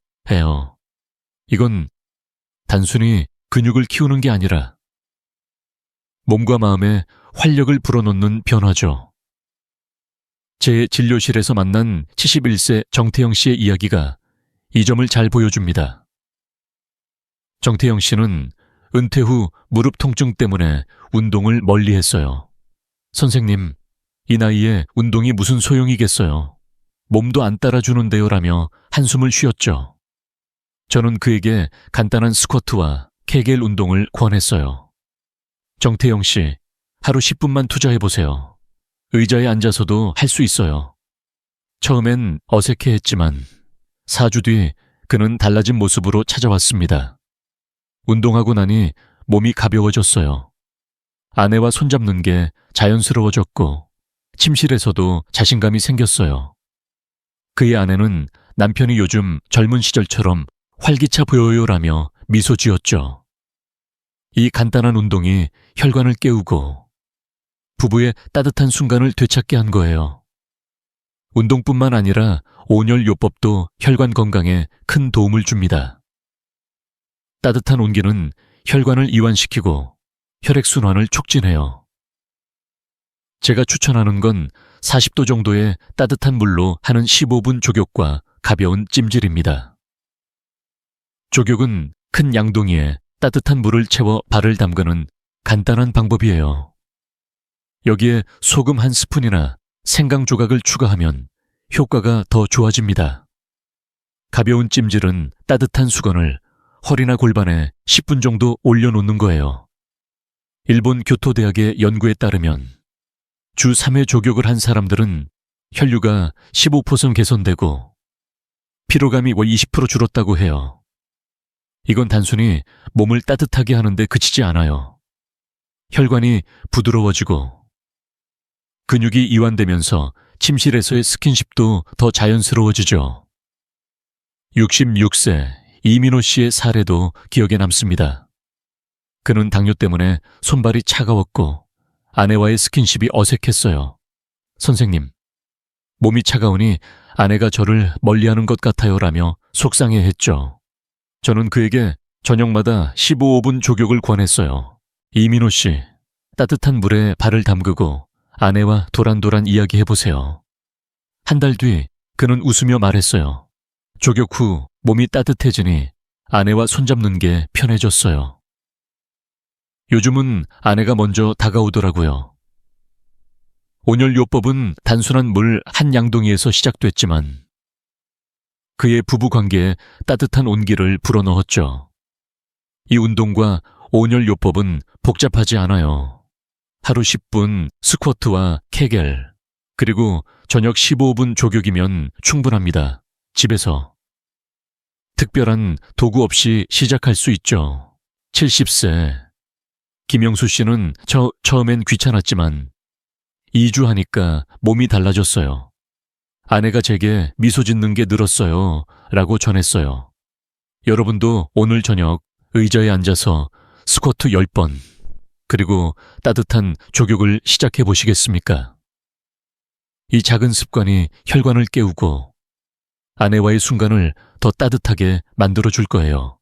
이건 단순히 근육을 키우는 게 아니라 몸과 마음에 활력을 불어넣는 변화죠. 제 진료실에서 만난 71세 정태영 씨의 이야기가 이 점을 잘 보여줍니다. 정태영 씨는 은퇴 후 무릎 통증 때문에 운동을 멀리했어요. 선생님, 이 나이에 운동이 무슨 소용이겠어요. 몸도 안 따라주는데요 라며 한숨을 쉬었죠. 저는 그에게 간단한 스쿼트와 케겔 운동을 권했어요. 정태영 씨, 하루 10분만 투자해보세요. 의자에 앉아서도 할 수 있어요. 처음엔 어색해했지만 4주 뒤 그는 달라진 모습으로 찾아왔습니다. 운동하고 나니 몸이 가벼워졌어요. 아내와 손잡는 게 자연스러워졌고 침실에서도 자신감이 생겼어요. 그의 아내는 남편이 요즘 젊은 시절처럼 활기차 보여요라며 미소 지었죠. 이 간단한 운동이 혈관을 깨우고 부부의 따뜻한 순간을 되찾게 한 거예요. 운동뿐만 아니라 온열요법도 혈관 건강에 큰 도움을 줍니다. 따뜻한 온기는 혈관을 이완시키고 혈액순환을 촉진해요. 제가 추천하는 건 40도 정도의 따뜻한 물로 하는 15분 족욕과 가벼운 찜질입니다. 족욕은 큰 양동이에 따뜻한 물을 채워 발을 담그는 간단한 방법이에요. 여기에 소금 한 스푼이나 생강 조각을 추가하면 효과가 더 좋아집니다. 가벼운 찜질은 따뜻한 수건을 허리나 골반에 10분 정도 올려놓는 거예요. 일본 교토대학의 연구에 따르면 주 3회 족욕을 한 사람들은 혈류가 15% 개선되고 피로감이 월 20% 줄었다고 해요. 이건 단순히 몸을 따뜻하게 하는데 그치지 않아요. 혈관이 부드러워지고 근육이 이완되면서 침실에서의 스킨십도 더 자연스러워지죠. 66세 이민호 씨의 사례도 기억에 남습니다. 그는 당뇨 때문에 손발이 차가웠고 아내와의 스킨십이 어색했어요. 선생님, 몸이 차가우니 아내가 저를 멀리하는 것 같아요라며 속상해했죠. 저는 그에게 저녁마다 15분 족욕을 권했어요. 이민호 씨, 따뜻한 물에 발을 담그고 아내와 도란도란 이야기해보세요. 한 달 뒤 그는 웃으며 말했어요. 족욕 후 몸이 따뜻해지니 아내와 손잡는 게 편해졌어요. 요즘은 아내가 먼저 다가오더라고요. 온열요법은 단순한 물 한 양동이에서 시작됐지만 그의 부부 관계에 따뜻한 온기를 불어넣었죠. 이 운동과 온열요법은 복잡하지 않아요. 하루 10분 스쿼트와 케겔, 그리고 저녁 15분 족욕이면 충분합니다. 집에서. 특별한 도구 없이 시작할 수 있죠. 70세. 김영수 씨는 처음엔 귀찮았지만 2주 하니까 몸이 달라졌어요. 아내가 제게 미소 짓는 게 늘었어요. 라고 전했어요. 여러분도 오늘 저녁 의자에 앉아서 스쿼트 10번, 그리고 따뜻한 족욕을 시작해 보시겠습니까? 이 작은 습관이 혈관을 깨우고 아내와의 순간을 더 따뜻하게 만들어 줄 거예요.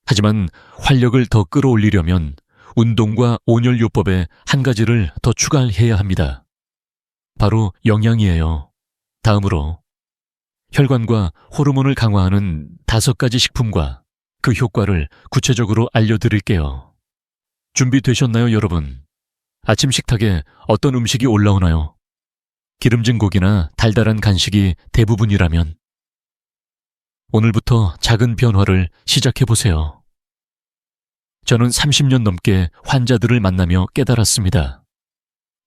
하지만 활력을 더 끌어올리려면 운동과 온열요법에 한 가지를 더 추가해야 합니다. 바로 영양이에요. 다음으로 혈관과 호르몬을 강화하는 5가지 식품과 그 효과를 구체적으로 알려드릴게요. 준비되셨나요, 여러분? 아침 식탁에 어떤 음식이 올라오나요? 기름진 고기나 달달한 간식이 대부분이라면 오늘부터 작은 변화를 시작해보세요. 저는 30년 넘게 환자들을 만나며 깨달았습니다.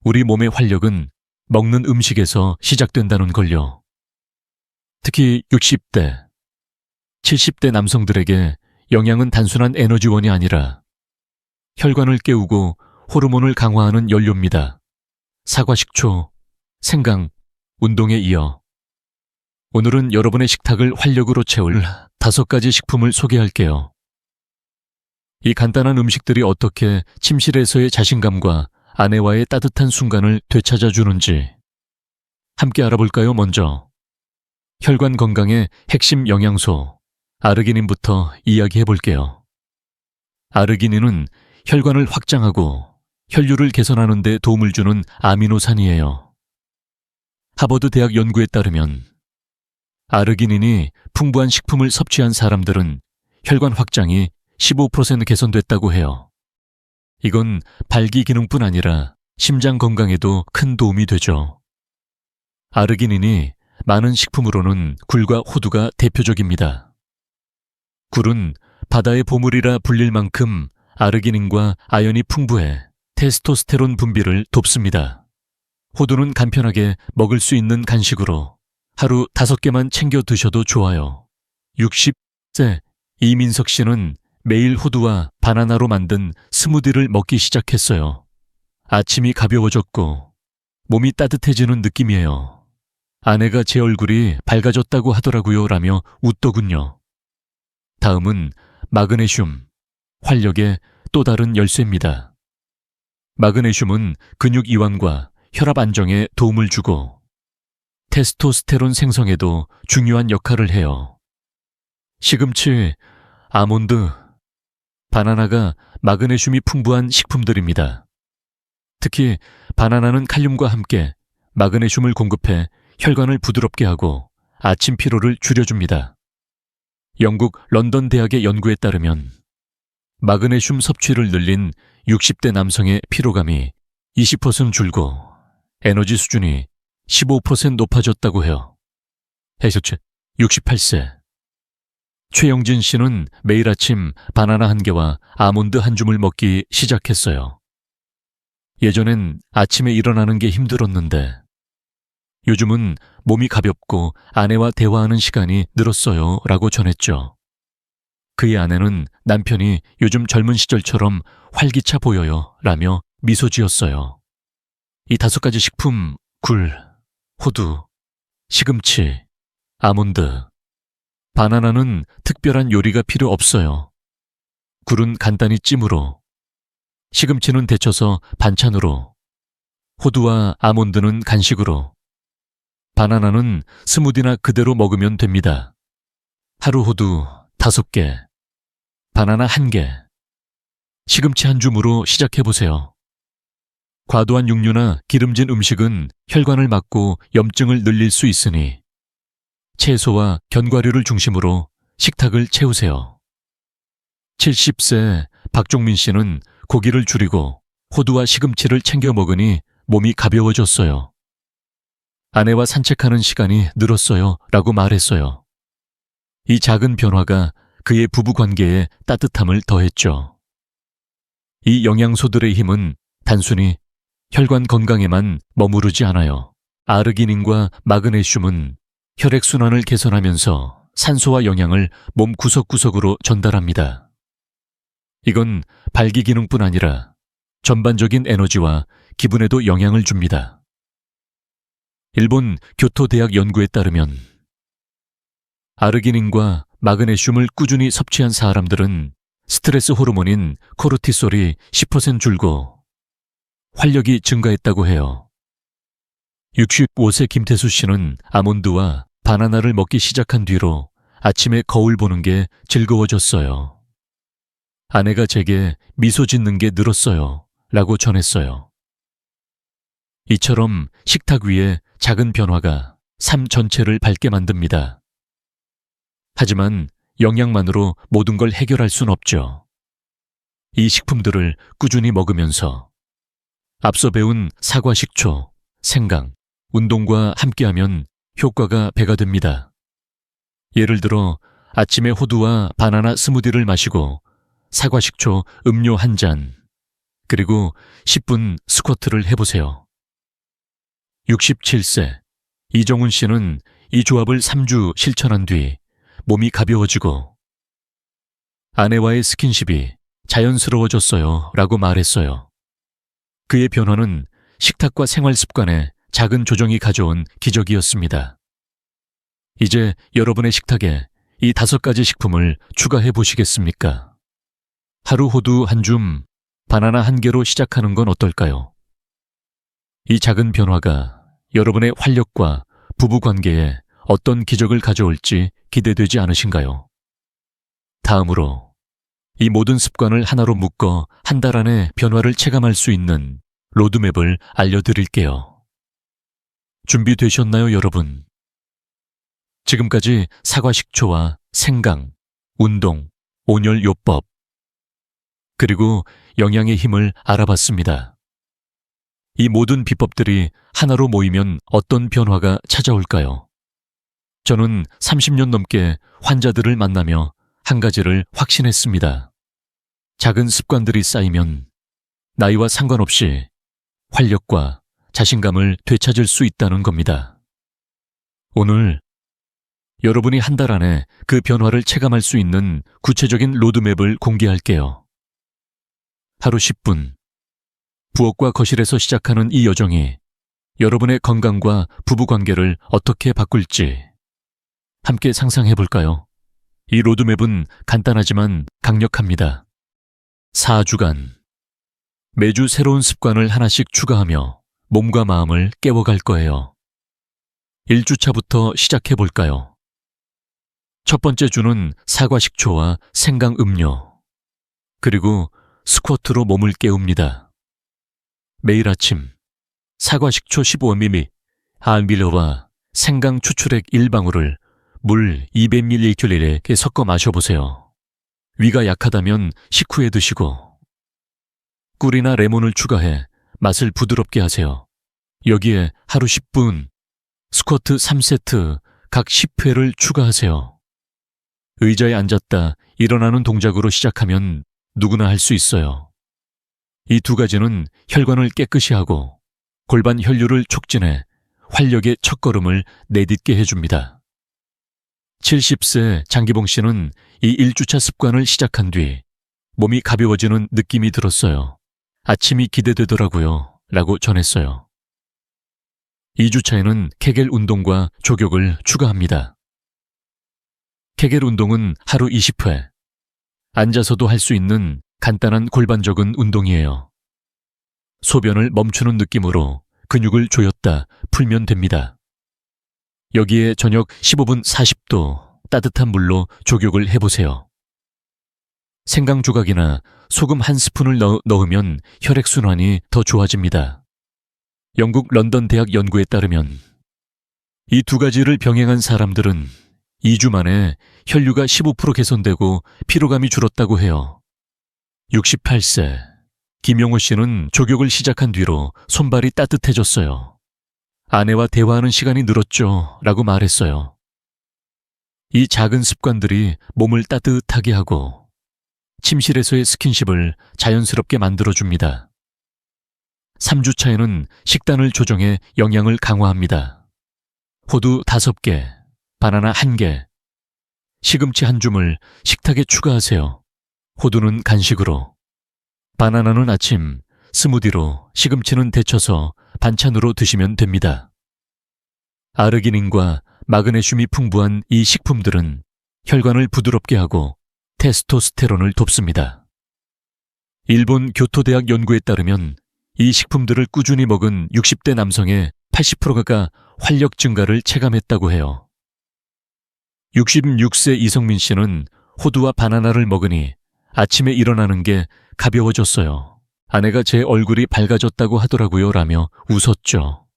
우리 몸의 활력은 먹는 음식에서 시작된다는 걸요. 특히 60대, 70대 남성들에게 영양은 단순한 에너지원이 아니라 혈관을 깨우고 호르몬을 강화하는 연료입니다. 사과식초, 생강, 운동에 이어 오늘은 여러분의 식탁을 활력으로 채울 5가지 식품을 소개할게요. 이 간단한 음식들이 어떻게 침실에서의 자신감과 아내와의 따뜻한 순간을 되찾아주는지 함께 알아볼까요? 먼저 혈관 건강의 핵심 영양소 아르기닌부터 이야기해볼게요. 아르기닌은 혈관을 확장하고 혈류를 개선하는 데 도움을 주는 아미노산이에요. 하버드 대학 연구에 따르면 아르기닌이 풍부한 식품을 섭취한 사람들은 혈관 확장이 15% 개선됐다고 해요. 이건 발기 기능뿐 아니라 심장 건강에도 큰 도움이 되죠. 아르기닌이 많은 식품으로는 굴과 호두가 대표적입니다. 굴은 바다의 보물이라 불릴 만큼 아르기닌과 아연이 풍부해 테스토스테론 분비를 돕습니다. 호두는 간편하게 먹을 수 있는 간식으로 하루 5개만 챙겨 드셔도 좋아요. 60세 이민석 씨는 매일 호두와 바나나로 만든 스무디를 먹기 시작했어요. 아침이 가벼워졌고 몸이 따뜻해지는 느낌이에요. 아내가 제 얼굴이 밝아졌다고 하더라고요 라며 웃더군요. 다음은 마그네슘, 활력의 또 다른 열쇠입니다. 마그네슘은 근육 이완과 혈압 안정에 도움을 주고 테스토스테론 생성에도 중요한 역할을 해요. 시금치, 아몬드, 바나나가 마그네슘이 풍부한 식품들입니다. 특히 바나나는 칼륨과 함께 마그네슘을 공급해 혈관을 부드럽게 하고 아침 피로를 줄여줍니다. 영국 런던 대학의 연구에 따르면 마그네슘 섭취를 늘린 60대 남성의 피로감이 20% 줄고 에너지 수준이 15% 높아졌다고 해요. 해서체 68세. 최영진 씨는 매일 아침 바나나 1개와 아몬드 1줌을 먹기 시작했어요. 예전엔 아침에 일어나는 게 힘들었는데 요즘은 몸이 가볍고 아내와 대화하는 시간이 늘었어요 라고 전했죠. 그의 아내는 남편이 요즘 젊은 시절처럼 활기차 보여요 라며 미소 지었어요. 이 5가지 식품, 굴, 호두, 시금치, 아몬드, 바나나는 특별한 요리가 필요 없어요. 굴은 간단히 찜으로, 시금치는 데쳐서 반찬으로, 호두와 아몬드는 간식으로, 바나나는 스무디나 그대로 먹으면 됩니다. 하루 호두 5개, 바나나 1개, 시금치 1줌으로 시작해보세요. 과도한 육류나 기름진 음식은 혈관을 막고 염증을 늘릴 수 있으니 채소와 견과류를 중심으로 식탁을 채우세요. 70세 박종민 씨는 고기를 줄이고 호두와 시금치를 챙겨 먹으니 몸이 가벼워졌어요. 아내와 산책하는 시간이 늘었어요 라고 말했어요. 이 작은 변화가 그의 부부 관계에 따뜻함을 더했죠. 이 영양소들의 힘은 단순히 혈관 건강에만 머무르지 않아요. 아르기닌과 마그네슘은 혈액순환을 개선하면서 산소와 영양을 몸 구석구석으로 전달합니다. 이건 발기 기능뿐 아니라 전반적인 에너지와 기분에도 영향을 줍니다. 일본 교토대학 연구에 따르면 아르기닌과 마그네슘을 꾸준히 섭취한 사람들은 스트레스 호르몬인 코르티솔이 10% 줄고 활력이 증가했다고 해요. 65세 김태수 씨는 아몬드와 바나나를 먹기 시작한 뒤로 아침에 거울 보는 게 즐거워졌어요. 아내가 제게 미소 짓는 게 늘었어요 라고 전했어요. 이처럼 식탁 위에 작은 변화가 삶 전체를 밝게 만듭니다. 하지만 영양만으로 모든 걸 해결할 순 없죠. 이 식품들을 꾸준히 먹으면서 앞서 배운 사과 식초, 생강, 운동과 함께하면 효과가 배가 됩니다. 예를 들어 아침에 호두와 바나나 스무디를 마시고 사과 식초 음료 1잔, 그리고 10분 스쿼트를 해보세요. 67세 이정훈 씨는 이 조합을 3주 실천한 뒤 몸이 가벼워지고 아내와의 스킨십이 자연스러워졌어요 라고 말했어요. 그의 변화는 식탁과 생활 습관에 작은 조정이 가져온 기적이었습니다. 이제 여러분의 식탁에 이 5가지 식품을 추가해 보시겠습니까? 하루 호두 1줌, 바나나 1개로 시작하는 건 어떨까요? 이 작은 변화가 여러분의 활력과 부부 관계에 어떤 기적을 가져올지 기대되지 않으신가요? 다음으로 이 모든 습관을 하나로 묶어 한 달 안에 변화를 체감할 수 있는 로드맵을 알려드릴게요. 준비되셨나요, 여러분? 지금까지 사과 식초와 생강, 운동, 온열 요법, 그리고 영양의 힘을 알아봤습니다. 이 모든 비법들이 하나로 모이면 어떤 변화가 찾아올까요? 저는 30년 넘게 환자들을 만나며 한 가지를 확신했습니다. 작은 습관들이 쌓이면 나이와 상관없이 활력과 자신감을 되찾을 수 있다는 겁니다. 오늘 여러분이 한 달 안에 그 변화를 체감할 수 있는 구체적인 로드맵을 공개할게요. 하루 10분. 부엌과 거실에서 시작하는 이 여정이 여러분의 건강과 부부관계를 어떻게 바꿀지 함께 상상해 볼까요? 이 로드맵은 간단하지만 강력합니다. 4주간. 매주 새로운 습관을 하나씩 추가하며 몸과 마음을 깨워갈 거예요. 1주차부터 시작해 볼까요? 첫 번째 주는 사과 식초와 생강 음료, 그리고 스쿼트로 몸을 깨웁니다. 매일 아침 사과 식초 15ml, 알밀러와 생강 추출액 1방울을 물 200ml에 섞어 마셔보세요. 위가 약하다면 식후에 드시고, 꿀이나 레몬을 추가해 맛을 부드럽게 하세요. 여기에 하루 10분, 스쿼트 3세트, 각 10회를 추가하세요. 의자에 앉았다 일어나는 동작으로 시작하면 누구나 할 수 있어요. 이 두 가지는 혈관을 깨끗이 하고 골반 혈류를 촉진해 활력의 첫걸음을 내딛게 해줍니다. 70세 장기봉 씨는 이 1주차 습관을 시작한 뒤 몸이 가벼워지는 느낌이 들었어요. 아침이 기대되더라고요. 라고 전했어요. 2주차에는 케겔 운동과 조격을 추가합니다. 케겔 운동은 하루 20회. 앉아서도 할 수 있는 간단한 골반 적은 운동이에요. 소변을 멈추는 느낌으로 근육을 조였다 풀면 됩니다. 여기에 저녁 15분 40도 따뜻한 물로 조격을 해보세요. 생강 조각이나 소금 한 스푼을 넣으면 혈액순환이 더 좋아집니다. 영국 런던 대학 연구에 따르면 이 두 가지를 병행한 사람들은 2주 만에 혈류가 15% 개선되고 피로감이 줄었다고 해요. 68세 김용호 씨는 조격을 시작한 뒤로 손발이 따뜻해졌어요. 아내와 대화하는 시간이 늘었죠. 라고 말했어요. 이 작은 습관들이 몸을 따뜻하게 하고 침실에서의 스킨십을 자연스럽게 만들어줍니다. 3주차에는 식단을 조정해 영양을 강화합니다. 호두 5개, 바나나 1개, 시금치 1줌을 식탁에 추가하세요. 호두는 간식으로, 바나나는 아침, 스무디로, 시금치는 데쳐서 반찬으로 드시면 됩니다. 아르기닌과 마그네슘이 풍부한 이 식품들은 혈관을 부드럽게 하고 테스토스테론을 돕습니다. 일본 교토대학 연구에 따르면 이 식품들을 꾸준히 먹은 60대 남성의 80%가 활력 증가를 체감했다고 해요. 66세 이성민 씨는 호두와 바나나를 먹으니 아침에 일어나는 게 가벼워졌어요. 아내가 제 얼굴이 밝아졌다고 하더라고요. 라며 웃었죠.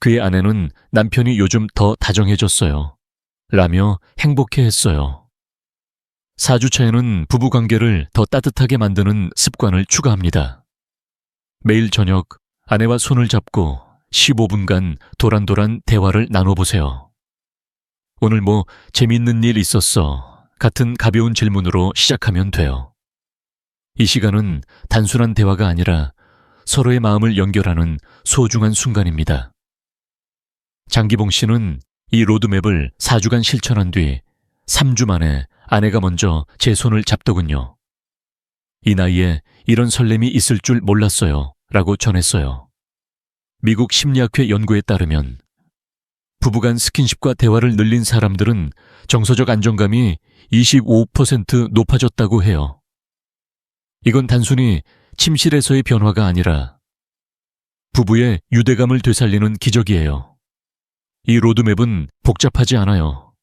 그의 아내는 남편이 요즘 더 다정해졌어요. 라며 행복해했어요. 4주차에는 부부관계를 더 따뜻하게 만드는 습관을 추가합니다. 매일 저녁 아내와 손을 잡고 15분간 도란도란 대화를 나눠보세요. 오늘 뭐 재밌는 일 있었어? 같은 가벼운 질문으로 시작하면 돼요. 이 시간은 단순한 대화가 아니라 서로의 마음을 연결하는 소중한 순간입니다. 장기봉 씨는 이 로드맵을 4주간 실천한 뒤 3주 만에 아내가 먼저 제 손을 잡더군요. 이 나이에 이런 설렘이 있을 줄 몰랐어요. 라고 전했어요. 미국 심리학회 연구에 따르면 부부간 스킨십과 대화를 늘린 사람들은 정서적 안정감이 25% 높아졌다고 해요. 이건 단순히 침실에서의 변화가 아니라 부부의 유대감을 되살리는 기적이에요. 이 로드맵은 복잡하지 않아요.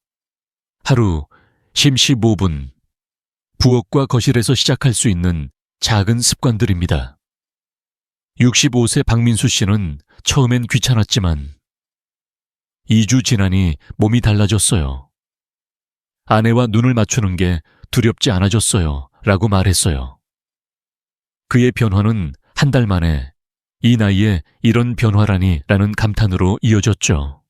하루 15분 부엌과 거실에서 시작할 수 있는 작은 습관들입니다. 65세 박민수 씨는 처음엔 귀찮았지만 2주 지나니 몸이 달라졌어요. 아내와 눈을 맞추는 게 두렵지 않아졌어요. 라고 말했어요. 그의 변화는 한 달 만에 이 나이에 이런 변화라니 라는 감탄으로 이어졌죠.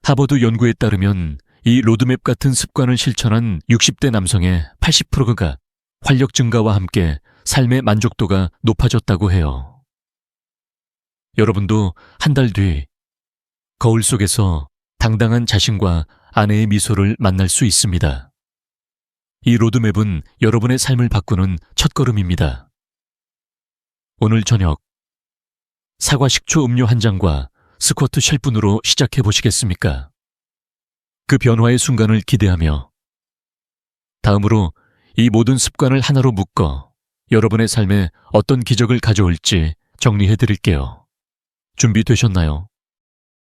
하버드 연구에 따르면 이 로드맵 같은 습관을 실천한 60대 남성의 80%가 활력 증가와 함께 삶의 만족도가 높아졌다고 해요. 여러분도 한 달 뒤 거울 속에서 당당한 자신과 아내의 미소를 만날 수 있습니다. 이 로드맵은 여러분의 삶을 바꾸는 첫걸음입니다. 오늘 저녁 사과 식초 음료 한 잔과 스쿼트 쉘분으로 시작해 보시겠습니까? 그 변화의 순간을 기대하며 다음으로 이 모든 습관을 하나로 묶어 여러분의 삶에 어떤 기적을 가져올지 정리해 드릴게요. 준비되셨나요?